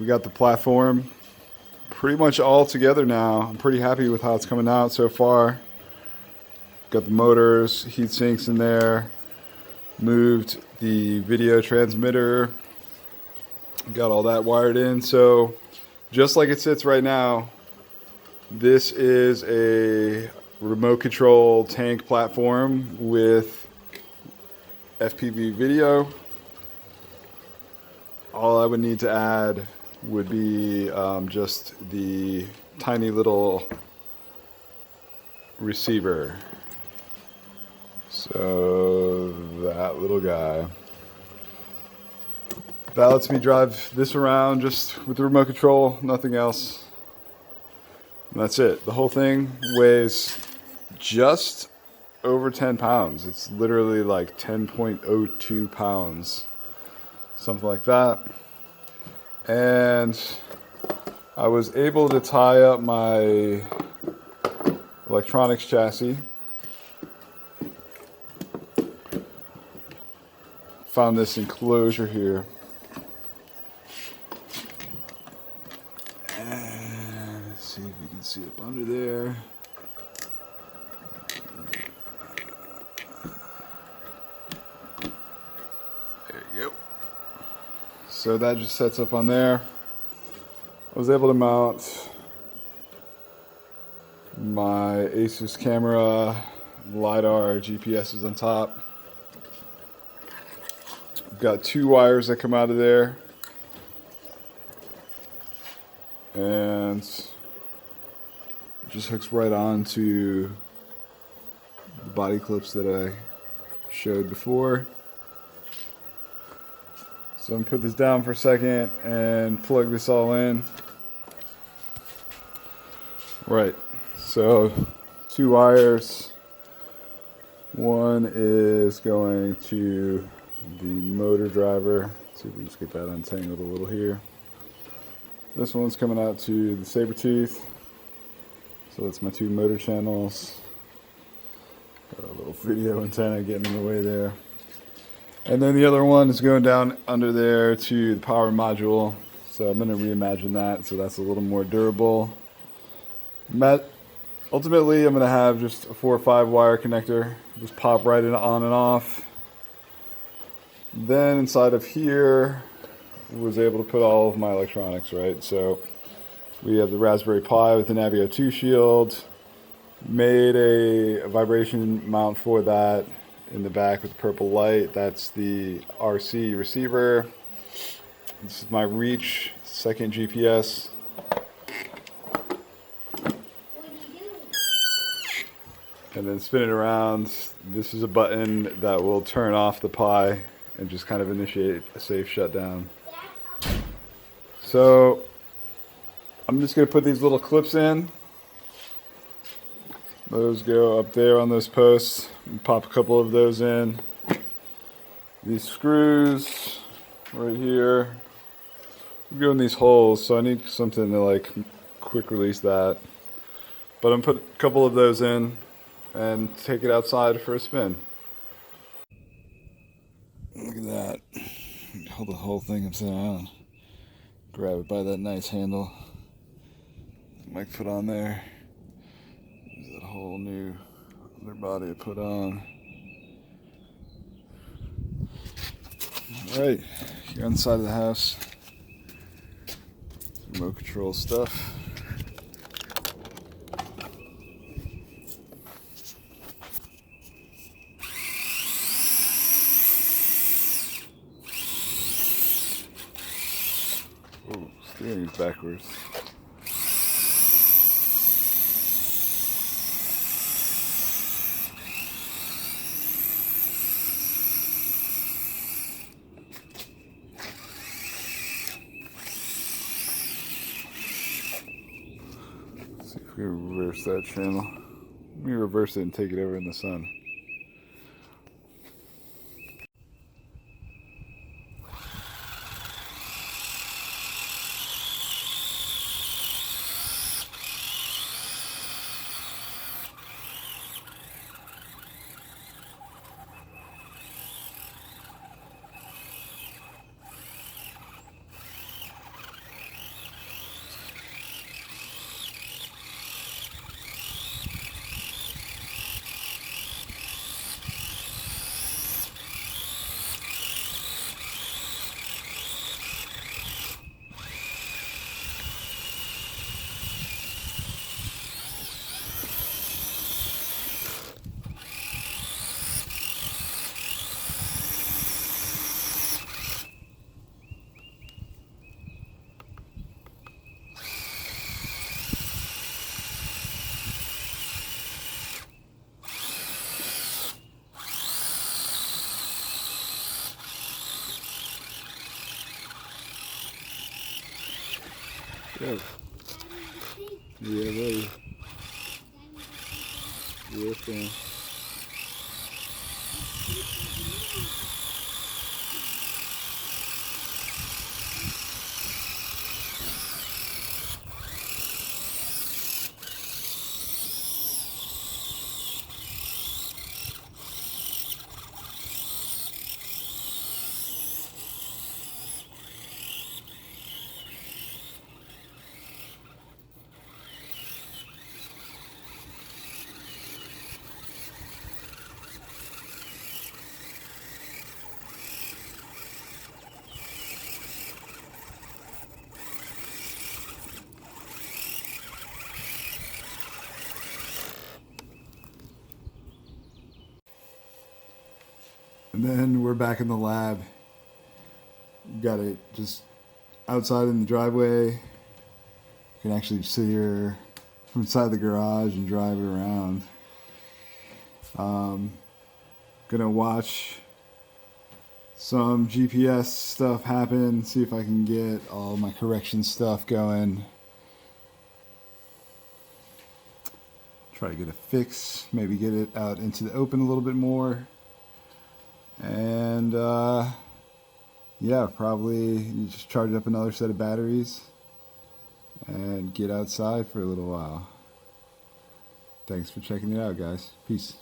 we got the platform pretty much all together now. I'm pretty happy with how it's coming out so far. Got the motors, heat sinks in there. Moved the video transmitter. Got all that wired in. So just like it sits right now, this is a remote control tank platform with FPV video. All I would need to add would be just the tiny little receiver. So that little guy. That lets me drive this around just with the remote control, nothing else. And that's it. The whole thing weighs just over 10 pounds. It's literally like 10.02 pounds, something like that. And I was able to tie up my electronics chassis. Found this enclosure here. And let's see if you can see up under there. There you go. So that just sets up on there. I was able to mount my Asus camera, LiDAR, GPS is on top. Got two wires that come out of there, and it just hooks right on to the body clips that I showed before. So I'm gonna put this down for a second and plug this all in. Right, so two wires. One is going to the motor driver. Let's see if we just get that untangled a little here. This one's coming out to the Sabertooth. So that's my two motor channels. Got a little video antenna getting in the way there. And then the other one is going down under there to the power module. So I'm going to reimagine that so that's a little more durable. Ultimately, I'm going to have just a 4 or 5 wire connector. Just pop right in on and off. Then inside of here, was able to put all of my electronics, right? So we have the Raspberry Pi with the Navio 2 shield. Made a vibration mount for that in the back with the purple light. That's the RC receiver. This is my Reach second GPS. And then spin it around. This is a button that will turn off the Pi and just kind of initiate a safe shutdown. So I'm just going to put these little clips in. Those go up there on those posts. Pop a couple of those in. These screws right here go in these holes, so I need something to like quick release that. But I'm going to put a couple of those in and take it outside for a spin. Look at that. Hold the whole thing upside down. Grab it by that nice handle. Might put on there. There's that whole new other body to put on. Alright, here on the side of the house. Remote control stuff. Oh, steering is backwards. Let's see if we can reverse that channel. Let me reverse it and take it over in the sun. Go. Yeah, buddy. Yes, man. And then we're back in the lab. Got it just outside in the driveway. You can actually sit here from inside the garage and drive it around. Gonna watch some GPS stuff happen, see if I can get all my correction stuff going. Try to get a fix, maybe get it out into the open a little bit more. And yeah, probably just charge up another set of batteries and get outside for a little while. Thanks for checking it out, guys. Peace.